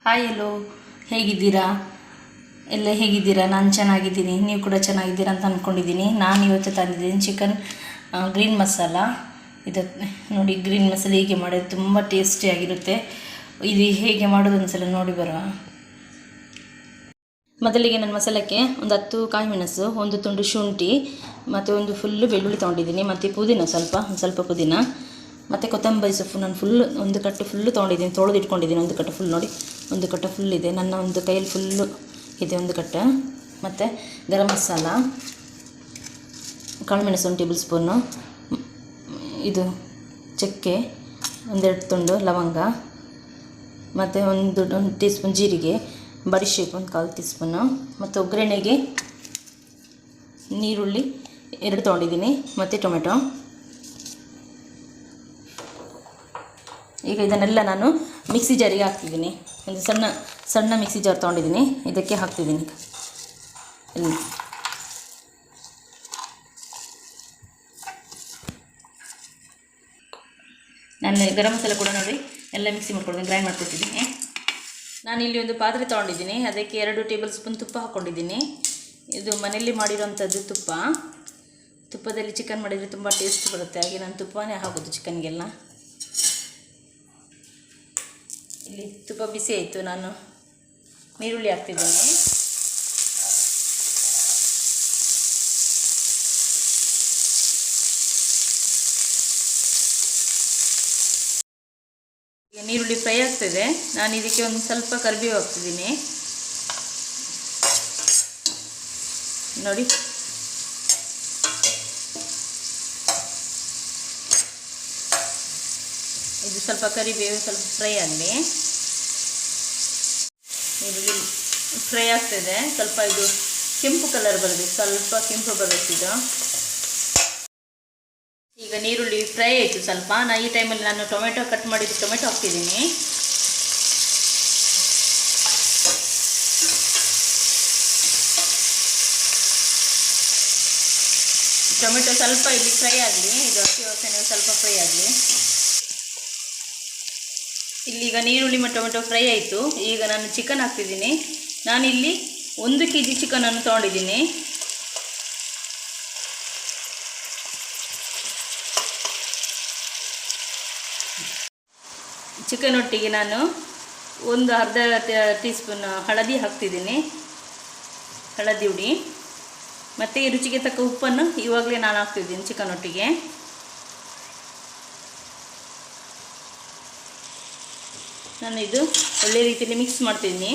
Hi ಎಲ್ಲೋ ಹೇಗಿದ್ದೀರಾ? ಎಲ್ಲ ಹೇಗಿದ್ದೀರಾ? ನಾನು ಚೆನ್ನಾಗಿದ್ದೀನಿ, ನೀವು ಕೂಡ ಚೆನ್ನಾಗಿದ್ದೀರಾ ಅಂತ ಅಂದ್ಕೊಂಡಿದ್ದೀನಿ. ನಾನು ಇವತ್ತು ತಂದಿದ್ದೀನಿ ಚಿಕನ್ ಗ್ರೀನ್ ಮಸಾಲ. ಇದು ನೋಡಿ, ಗ್ರೀನ್ ಮಸಾಲೆ ಹೀಗೆ ಮಾಡೋದು ತುಂಬ ಟೇಸ್ಟಿಯಾಗಿರುತ್ತೆ. ಇದು ಹೇಗೆ ಮಾಡೋದು ಒಂದ್ಸಲ ನೋಡಿ ಬರುವ. ಮೊದಲಿಗೆ ನಾನು ಮಸಾಲಕ್ಕೆ ಒಂದು 10 ಕಾಯಿ ಮೆಣಸು, ಒಂದು ತುಂಡು ಶುಂಠಿ ಮತ್ತು ಒಂದು ಫುಲ್ಲು ಬೆಳ್ಳುಳ್ಳಿ ತೊಗೊಂಡಿದ್ದೀನಿ, ಮತ್ತು ಪುದೀನ ಸ್ವಲ್ಪ ಪುದೀನ, ಮತ್ತು ಕೊತ್ತಂಬರಿ ಸೊಪ್ಪು ನಾನು ಒಂದು ಕಟ್ಟು ಫುಲ್ಲು ತೊಗೊಂಡಿದ್ದೀನಿ, ತೊಳೆದು ಇಟ್ಕೊಂಡಿದ್ದೀನಿ. ಒಂದು ಕಟ್ಟು ಫುಲ್ ನೋಡಿ, ಒಂದು ಕಟ್ಟು ಫುಲ್ ಇದೆ ನನ್ನ ಒಂದು ಕೈಯಲ್ಲಿ, ಫುಲ್ಲು ಇದೆ ಒಂದು ಕಟ್ಟು. ಮತ್ತು ಗರಂ ಮಸಾಲ, ಕಾಳುಮೆಣಸು 1 ಟೇಬಲ್ ಸ್ಪೂನು, ಇದು ಚಕ್ಕೆ 1-2 ತುಂಡು ಲವಂಗ, ಮತ್ತು ಒಂದು ಟೀ ಸ್ಪೂನ್ ಜೀರಿಗೆ, ಬಡಿಶೇಪು 1/4 ಟೀ ಸ್ಪೂನು, ಮತ್ತು ಒಗ್ಗರಣೆಗೆ ನೀರುಳ್ಳಿ 2 ತೊಗೊಂಡಿದ್ದೀನಿ, ಮತ್ತು ಟೊಮೆಟೊ. ಈಗ ಇದನ್ನೆಲ್ಲ ನಾನು ಮಿಕ್ಸಿ ಜಾರಿಗೆ ಹಾಕ್ತಿದ್ದೀನಿ. ಒಂದು ಸಣ್ಣ ಮಿಕ್ಸಿ ಜಾರ್ ತೊಗೊಂಡಿದ್ದೀನಿ, ಇದಕ್ಕೆ ಹಾಕ್ತಿದ್ದೀನಿ. ಇಲ್ಲಿ ನಾನು ಗರಂ ಮಸಾಲೆ ಕೂಡ ನೋಡಿ ಎಲ್ಲ ಮಿಕ್ಸಿ ಮಾಡ್ಕೊಳ್ತೀನಿ, ಗ್ರೈಂಡ್ ಮಾಡ್ಕೊಳ್ತಿದ್ದೀನಿ. ನಾನಿಲ್ಲಿ ಒಂದು ಪಾತ್ರೆ ತೊಗೊಂಡಿದ್ದೀನಿ, ಅದಕ್ಕೆ 2 ಟೇಬಲ್ ಸ್ಪೂನ್ ತುಪ್ಪ ಹಾಕ್ಕೊಂಡಿದ್ದೀನಿ. ಇದು ಮನೆಯಲ್ಲಿ ಮಾಡಿರೋಂಥದ್ದು ತುಪ್ಪದಲ್ಲಿ ಚಿಕನ್ ಮಾಡಿದರೆ ತುಂಬ ಟೇಸ್ಟ್ ಬರುತ್ತೆ, ಹಾಗೆ ನಾನು ತುಪ್ಪನೇ ಹಾಕೋದು ಚಿಕನ್ಗೆಲ್ಲ. ಇಲ್ಲಿ ತುಪ್ಪ ಬಿಸಿ ಆಯಿತು, ನಾನು ನೀರುಳ್ಳಿ ಹಾಕ್ತಿದ್ದೀನಿ. ಈಗ ನೀರುಳ್ಳಿ ಫ್ರೈ ಆಗ್ತಿದೆ, ನಾನು ಇದಕ್ಕೆ ಒಂದು ಸ್ವಲ್ಪ ಕರಿಬೇವು ಹಾಕ್ತಿದ್ದೀನಿ. ನೋಡಿ, ಇದು ಸ್ವಲ್ಪ ಕರಿಬೇವು ಸ್ವಲ್ಪ ಫ್ರೈ ಆಗಲಿ. ಈರುಳ್ಳಿ ಫ್ರೈ ಆಗ್ತಿದೆ, ಸ್ವಲ್ಪ ಇದು ಕೆಂಪು ಕಲರ್ ಬರಬೇಕು, ಸ್ವಲ್ಪ ಕೆಂಪು ಬರಬೇಕಿದು. ಈಗ ನೀರುಳ್ಳಿ ಫ್ರೈ ಆಯಿತು ಸ್ವಲ್ಪ. ಈ ಟೈಮಲ್ಲಿ ನಾನು ಟೊಮೆಟೊ ಕಟ್ ಮಾಡಿದ್ದು ಟೊಮೆಟೊ ಹಾಕ್ತಿದ್ದೀನಿ. ಟೊಮೆಟೊ ಸ್ವಲ್ಪ ಇಲ್ಲಿ ಫ್ರೈ ಆಗಲಿ, ಇದು ಹಸಿ ವಾಸನೆ ಸ್ವಲ್ಪ ಫ್ರೈ ಆಗಲಿ. ಇಲ್ಲಿಗ ನೀರುಳ್ಳಿ ಮತ್ತು ಟೊಮೆಟೊ ಫ್ರೈ ಆಯಿತು. ಈಗ ನಾನು ಚಿಕನ್ ಹಾಕ್ತಿದ್ದೀನಿ. ನಾನಿಲ್ಲಿ 1 kg ಚಿಕನನ್ನು ತೊಗೊಂಡಿದ್ದೀನಿ. ಚಿಕನ್ ಒಟ್ಟಿಗೆ ನಾನು ಒಂದು ಅರ್ಧ ಟೀ ಸ್ಪೂನ್ ಹಳದಿ ಹಾಕ್ತಿದ್ದೀನಿ, ಹಳದಿ ಹುಡಿ. ಮತ್ತು ಈ ರುಚಿಗೆ ತಕ್ಕ ಉಪ್ಪನ್ನು ಇವಾಗಲೇ ನಾನು ಹಾಕ್ತಿದ್ದೀನಿ ಚಿಕನ್ ಒಟ್ಟಿಗೆ. ನಾನು ಇದು ಒಳ್ಳೆ ರೀತಿಯಲ್ಲಿ ಮಿಕ್ಸ್ ಮಾಡ್ತಿದ್ದೀನಿ.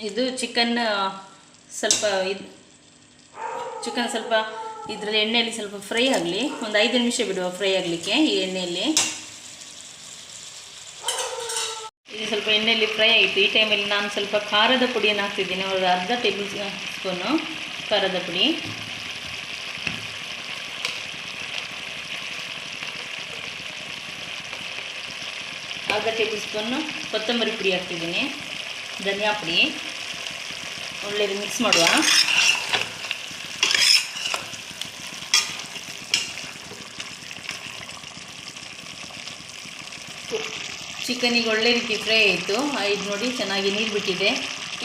ಇದು ಚಿಕನ್ ಸ್ವಲ್ಪ ಇದರಲ್ಲಿ ಎಣ್ಣೆಯಲ್ಲಿ ಸ್ವಲ್ಪ ಫ್ರೈ ಆಗಲಿ, ಒಂದು 5 ನಿಮಿಷ ಬಿಡುವ ಫ್ರೈ ಆಗಲಿಕ್ಕೆ ಈ ಎಣ್ಣೆಯಲ್ಲಿ. ಇದು ಸ್ವಲ್ಪ ಎಣ್ಣೆಯಲ್ಲಿ ಫ್ರೈ ಆಯಿತು. ಈ ಟೈಮಲ್ಲಿ ನಾನು ಸ್ವಲ್ಪ ಖಾರದ ಪುಡಿಯನ್ನು ಹಾಕ್ತಿದ್ದೀನಿ, ಒಂದು ಅರ್ಧ ಟೇಬಲ್ ಸ್ಪೂನು ಖಾರದ ಪುಡಿ. ಅರ್ಧ ಟೇಬಲ್ ಸ್ಪೂನು ಕೊತ್ತಂಬರಿ ಪುಡಿ ಹಾಕ್ತಿದ್ದೀನಿ, ಧನಿಯಾ ಪುಡಿ. ಒಳ್ಳೆಯದು ಮಿಕ್ಸ್ ಮಾಡುವ. ಚಿಕನಿಗೆ ಒಳ್ಳೆ ರೀತಿ ಫ್ರೈ ಆಯಿತು. ಇದು ನೋಡಿ ಚೆನ್ನಾಗಿ ನೀರು ಬಿಟ್ಟಿದೆ.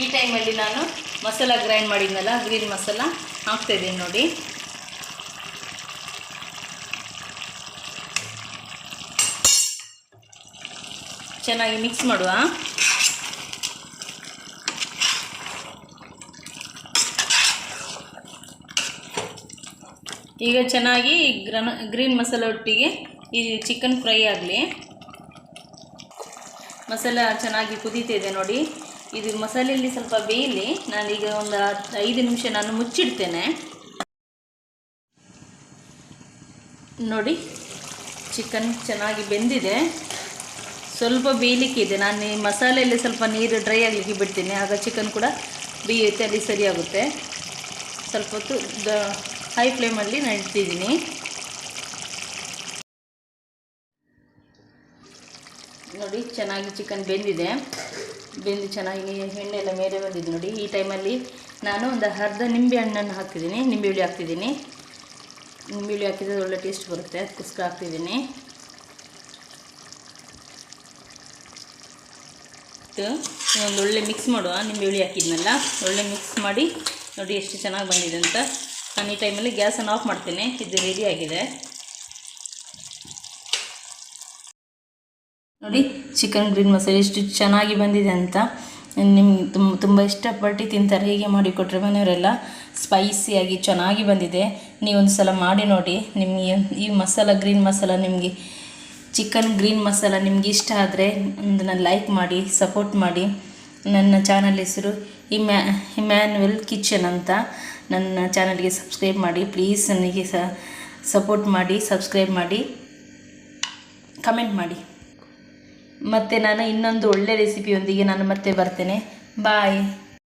ಈ ಟೈಮಲ್ಲಿ ನಾನು ಮಸಾಲ ಗ್ರೈಂಡ್ ಮಾಡಿದ್ನಲ್ಲ, ಗ್ರೀನ್ ಮಸಾಲ ಹಾಕ್ತಾಯಿದ್ದೀನಿ ನೋಡಿ. ಚೆನ್ನಾಗಿ ಮಿಕ್ಸ್ ಮಾಡುವ. ಈಗ ಚೆನ್ನಾಗಿ ಗ್ರೀನ್ ಮಸಾಲ ಒಟ್ಟಿಗೆ ಈ ಚಿಕನ್ ಫ್ರೈ ಆಗಲಿ. ಮಸಾಲ ಚೆನ್ನಾಗಿ ಕುದೀತಿದೆ ನೋಡಿ. ಇದು ಮಸಾಲೆಯಲ್ಲಿ ಸ್ವಲ್ಪ ಬೇಯಲಿ. ನಾನೀಗ ಒಂದು 5 ನಿಮಿಷ ನಾನು ಮುಚ್ಚಿಡ್ತೇನೆ. ನೋಡಿ, ಚಿಕನ್ ಚೆನ್ನಾಗಿ ಬೆಂದಿದೆ, ಸ್ವಲ್ಪ ಬೇಯಲಿಕ್ಕಿದೆ. ನಾನು ಈ ಮಸಾಲೆಯಲ್ಲಿ ಸ್ವಲ್ಪ ನೀರು ಡ್ರೈ ಆಗಲಿಕ್ಕೆ ಬಿಡ್ತೀನಿ, ಆಗ ಚಿಕನ್ ಕೂಡ ಬೇಯುತ್ತೆ, ಅಲ್ಲಿ ಸರಿಯಾಗುತ್ತೆ. ಸ್ವಲ್ಪ ಹೊತ್ತು ಹೈ ಫ್ಲೇಮಲ್ಲಿ ನಾನು ಇಡ್ತಿದ್ದೀನಿ. ನೋಡಿ, ಚೆನ್ನಾಗಿ ಚಿಕನ್ ಬೆಂದು ಚೆನ್ನಾಗಿ ಎಣ್ಣೆ ಎಲ್ಲ ಮೇಲೆ ಬಂದಿದೆ ನೋಡಿ. ಈ ಟೈಮಲ್ಲಿ ನಾನು ಒಂದು ಅರ್ಧ ನಿಂಬೆ ಹಣ್ಣನ್ನು ಹಾಕ್ತಿದ್ದೀನಿ, ನಿಂಬೆ ಹುಳಿ ಹಾಕ್ತಿದ್ದೀನಿ. ನಿಂಬೆ ಹುಳಿ ಹಾಕಿದ್ರೆ ಒಳ್ಳೆ ಟೇಸ್ಟ್ ಬರುತ್ತೆ, ಅದಕ್ಕೋಸ್ಕರ ಹಾಕ್ತಿದ್ದೀನಿ. ಒಂದು ಒಳ್ಳೆ ಮಿಕ್ಸ್ ಮಾಡುವ. ನಿಂಬೆ ಹುಳಿ ಹಾಕಿದ್ನಲ್ಲ, ಒಳ್ಳೆ ಮಿಕ್ಸ್ ಮಾಡಿ ನೋಡಿ ಎಷ್ಟು ಚೆನ್ನಾಗಿ ಬಂದಿದೆ ಅಂತ. ನಾನು ಈ ಟೈಮಲ್ಲಿ ಗ್ಯಾಸನ್ನು ಆಫ್ ಮಾಡ್ತೇನೆ. ಇದು ರೆಡಿ ಆಗಿದೆ ನೋಡಿ. ಚಿಕನ್ ಗ್ರೀನ್ ಮಸಾಲೆ ಎಷ್ಟು ಚೆನ್ನಾಗಿ ಬಂದಿದೆ ಅಂತ. ನಿಮ್ಗೆ ತುಂಬ ಇಷ್ಟಪಟ್ಟು ತಿಂತಾರೆ. ಹೀಗೆ ಮಾಡಿಕೊಟ್ರೆ ಮನೆಯವರೆಲ್ಲ. ಸ್ಪೈಸಿಯಾಗಿ ಚೆನ್ನಾಗಿ ಬಂದಿದೆ. ನೀವೊಂದು ಸಲ ಮಾಡಿ ನೋಡಿ. ನಿಮಗೆ ಈ ಮಸಾಲ ಗ್ರೀನ್ ಮಸಾಲ ನಿಮಗೆ ಚಿಕನ್ ಗ್ರೀನ್ ಮಸಾಲ ನಿಮ್ಗೆ ಇಷ್ಟ ಆದರೆ ಒಂದು ಲೈಕ್ ಮಾಡಿ, ಸಪೋರ್ಟ್ ಮಾಡಿ. ನನ್ನ ಚಾನಲ್ ಹೆಸರು ಇಮ್ಯಾನ್ಯುಯಲ್ ಕಿಚನ್ ಅಂತ. ನನ್ನ ಚಾನಲ್ಗೆ ಸಬ್ಸ್ಕ್ರೈಬ್ ಮಾಡಿ ಪ್ಲೀಸ್. ನನಗೆ ಸಪೋರ್ಟ್ ಮಾಡಿ, ಸಬ್ಸ್ಕ್ರೈಬ್ ಮಾಡಿ, ಕಮೆಂಟ್ ಮಾಡಿ. ಮತ್ತು ನಾನು ಇನ್ನೊಂದು ಒಳ್ಳೆ ರೆಸಿಪಿಯೊಂದಿಗೆ ನಾನು ಮತ್ತೆ ಬರ್ತೇನೆ. ಬಾಯ್.